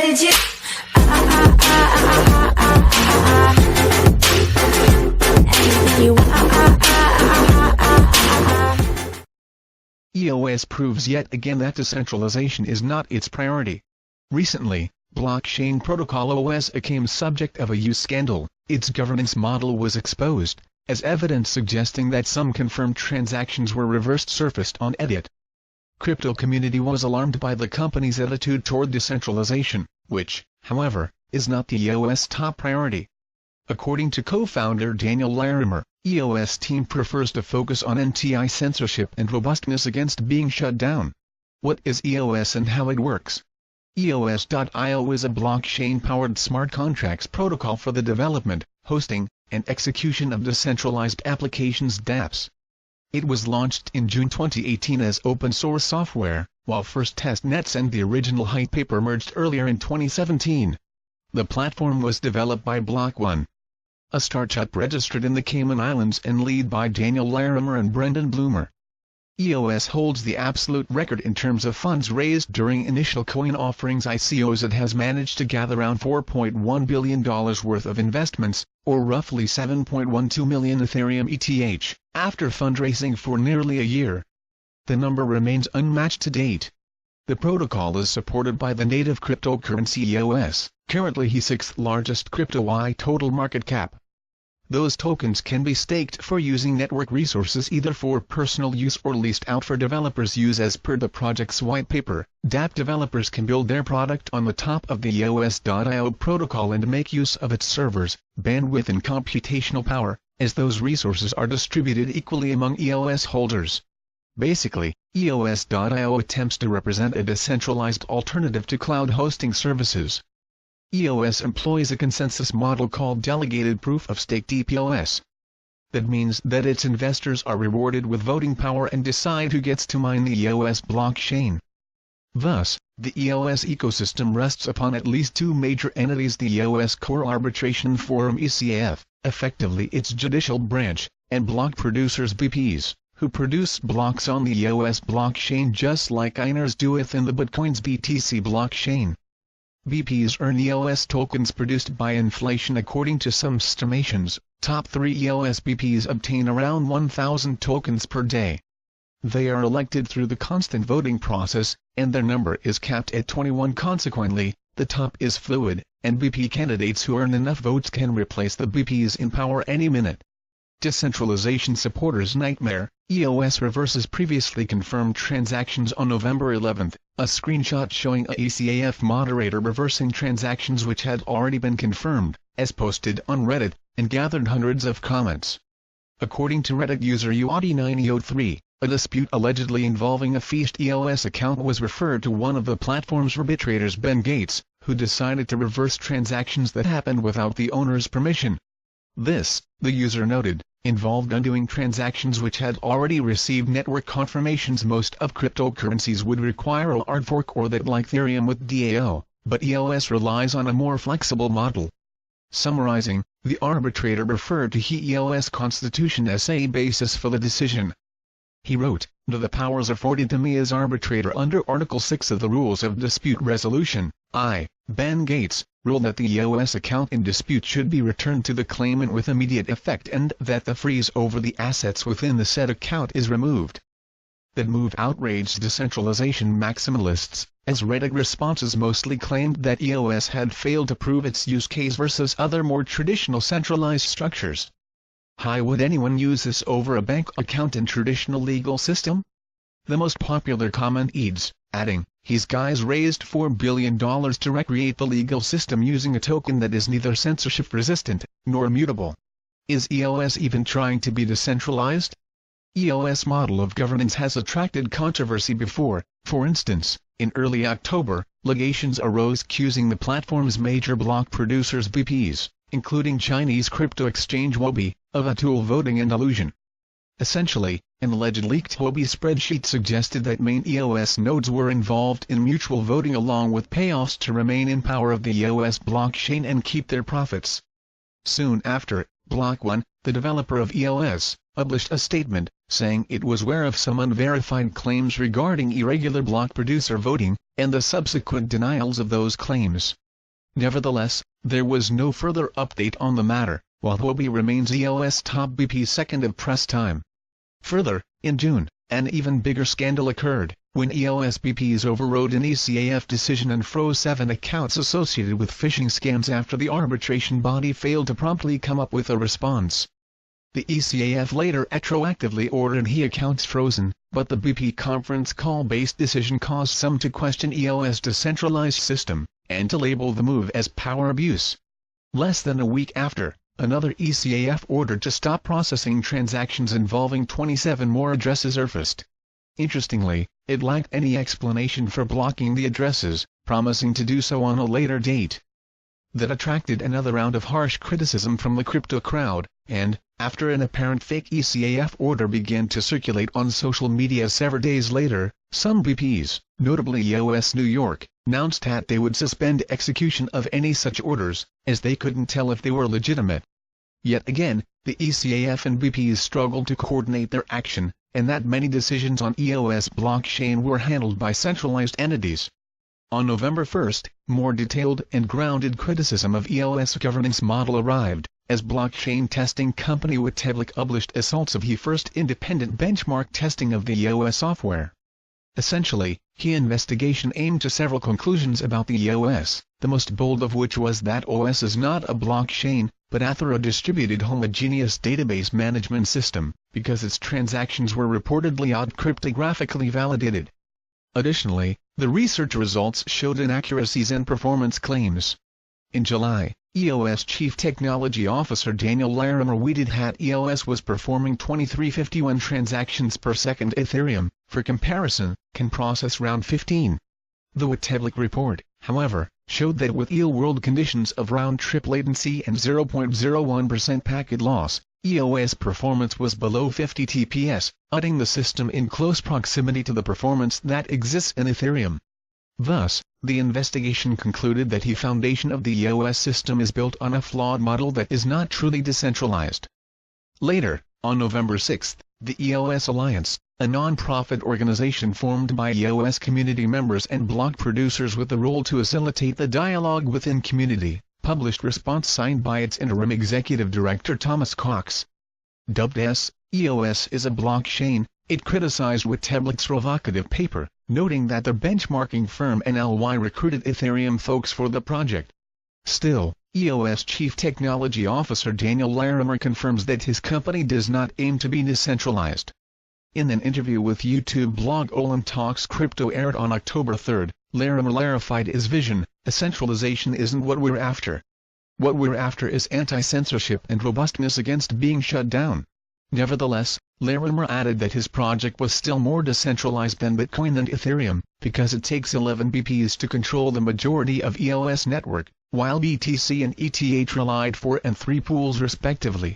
legit. Anything you want. EOS proves yet again that decentralization is not its priority. Recently, blockchain protocol EOS became subject of a huge scandal. Its governance model was exposed, as evidence suggesting that some confirmed transactions were reversed surfaced on Reddit. Crypto community was alarmed by the company's attitude toward decentralization, which, however, is not the EOS top priority. According to co-founder Daniel Larimer, EOS team prefers to focus on anti-censorship and robustness against being shut down. What is EOS and how it works? EOS.io is a blockchain-powered smart contracts protocol for the development, hosting, and execution of decentralized applications (dApps). It was launched in June 2018 as open-source software, while first testnets and the original white paper merged earlier in 2017. The platform was developed by Block1, a startup registered in the Cayman Islands and led by Daniel Larimer and Brendan Bloomer. EOS holds the absolute record in terms of funds raised during initial coin offerings (ICOs). It has managed to gather around $4.1 billion worth of investments, or roughly 7.12 million Ethereum ETH, after fundraising for nearly a year. The number remains unmatched to date. The protocol is supported by the native cryptocurrency EOS, currently the sixth largest crypto by total market cap. Those tokens can be staked for using network resources either for personal use or leased out for developers' use as per the project's white paper. dApp developers can build their product on the top of the EOS.io protocol and make use of its servers, bandwidth and computational power, as those resources are distributed equally among EOS holders. Basically, EOS.io attempts to represent a decentralized alternative to cloud hosting services. EOS employs a consensus model called Delegated Proof of Stake (DPoS). That means that its investors are rewarded with voting power and decide who gets to mine the EOS blockchain. Thus, the EOS ecosystem rests upon at least two major entities: the EOS Core Arbitration Forum (ECF), effectively its judicial branch, and block producers (BPs), who produce blocks on the EOS blockchain just like miners do within the Bitcoin's BTC blockchain. BPs earn EOS tokens produced by inflation. According to some estimations, top 3 EOS BPs obtain around 1,000 tokens per day. They are elected through the constant voting process, and their number is capped at 21. Consequently, the top is fluid, and BP candidates who earn enough votes can replace the BPs in power any minute. Decentralization supporters' nightmare. EOS reverses previously confirmed transactions. On November 11, a screenshot showing a ECF moderator reversing transactions which had already been confirmed, as posted on Reddit, and gathered hundreds of comments. According to Reddit user UAD903, a dispute allegedly involving a Feast EOS account was referred to one of the platform's arbitrators, Ben Gates, who decided to reverse transactions that happened without the owner's permission. This, the user noted, involved undoing transactions which had already received network confirmations. Most of cryptocurrencies would require a hard fork or that, like Ethereum with DAO, but EOS relies on a more flexible model. Summarizing, the arbitrator referred to the EOS constitution as a basis for the decision. He wrote, "The powers afforded to me as arbitrator under Article 6 of the Rules of Dispute Resolution, I, Ben Gates, rule that the EOS account in dispute should be returned to the claimant with immediate effect and that the freeze over the assets within the said account is removed." That move outraged decentralization maximalists, as Reddit responses mostly claimed that EOS had failed to prove its use case versus other more traditional centralized structures. Why would anyone use this over a bank account in traditional legal system? The most popular comment reads, adding, "These guys raised $4 billion to recreate the legal system using a token that is neither censorship resistant, nor immutable. Is EOS even trying to be decentralized?" EOS model of governance has attracted controversy before. For instance, in early October, allegations arose accusing the platform's major block producers BPs, including Chinese crypto exchange Huobi, of a tool voting and illusion. Essentially, an alleged leaked Huobi spreadsheet suggested that main EOS nodes were involved in mutual voting along with payoffs to remain in power of the EOS blockchain and keep their profits. Soon after, Block1, the developer of EOS, published a statement, saying it was aware of some unverified claims regarding irregular block producer voting, and the subsequent denials of those claims. Nevertheless, there was no further update on the matter, while Huobi remains EOS top BP's second of press time. Further, in June, an even bigger scandal occurred, when EOS BPs overrode an ECAF decision and froze 7 accounts associated with phishing scams after the arbitration body failed to promptly come up with a response. The ECAF later retroactively ordered the accounts frozen, but the BP conference call-based decision caused some to question EOS' decentralized system, and to label the move as power abuse. Less than a week after, another ECAF order to stop processing transactions involving 27 more addresses surfaced. Interestingly, it lacked any explanation for blocking the addresses, promising to do so on a later date. That attracted another round of harsh criticism from the crypto crowd, and, after an apparent fake ECAF order began to circulate on social media several days later, some BPs, notably EOS New York, announced that they would suspend execution of any such orders, as they couldn't tell if they were legitimate. Yet again, the ECAF and BPs struggled to coordinate their action, and that many decisions on EOS blockchain were handled by centralized entities. On November 1, more detailed and grounded criticism of EOS governance model arrived, as blockchain testing company Wittevlik published results of the first independent benchmark testing of the EOS software. Essentially, the investigation aimed to several conclusions about the EOS, the most bold of which was that OS is not a blockchain, but rather a distributed homogeneous database management system, because its transactions were reportedly cryptographically validated. Additionally, the research results showed inaccuracies in performance claims. In July, EOS Chief Technology Officer Daniel Larimer tweeted that EOS was performing 2351 transactions per second. Ethereum, for comparison, can process around 15. The Wittevlik report, however, showed that with real-world conditions of round-trip latency and 0.01% packet loss, EOS performance was below 50 TPS, putting the system in close proximity to the performance that exists in Ethereum. Thus, the investigation concluded that the foundation of the EOS system is built on a flawed model that is not truly decentralized. Later, on November 6, the EOS Alliance, a non-profit organization formed by EOS community members and block producers with the role to facilitate the dialogue within community, published response signed by its interim executive director Thomas Cox. Dubbed as EOS is a blockchain, it criticized Wittevlik's provocative paper, noting that the benchmarking firm NLY recruited Ethereum folks for the project. Still, EOS Chief Technology Officer Daniel Larimer confirms that his company does not aim to be decentralized. In an interview with YouTube blog Olam Talks Crypto aired on October 3, Larimer clarified his vision: decentralization isn't what we're after. What we're after is anti-censorship and robustness against being shut down. Nevertheless, Larimer added that his project was still more decentralized than Bitcoin and Ethereum, because it takes 11 BPs to control the majority of EOS network, while BTC and ETH relied 4 and 3 pools respectively.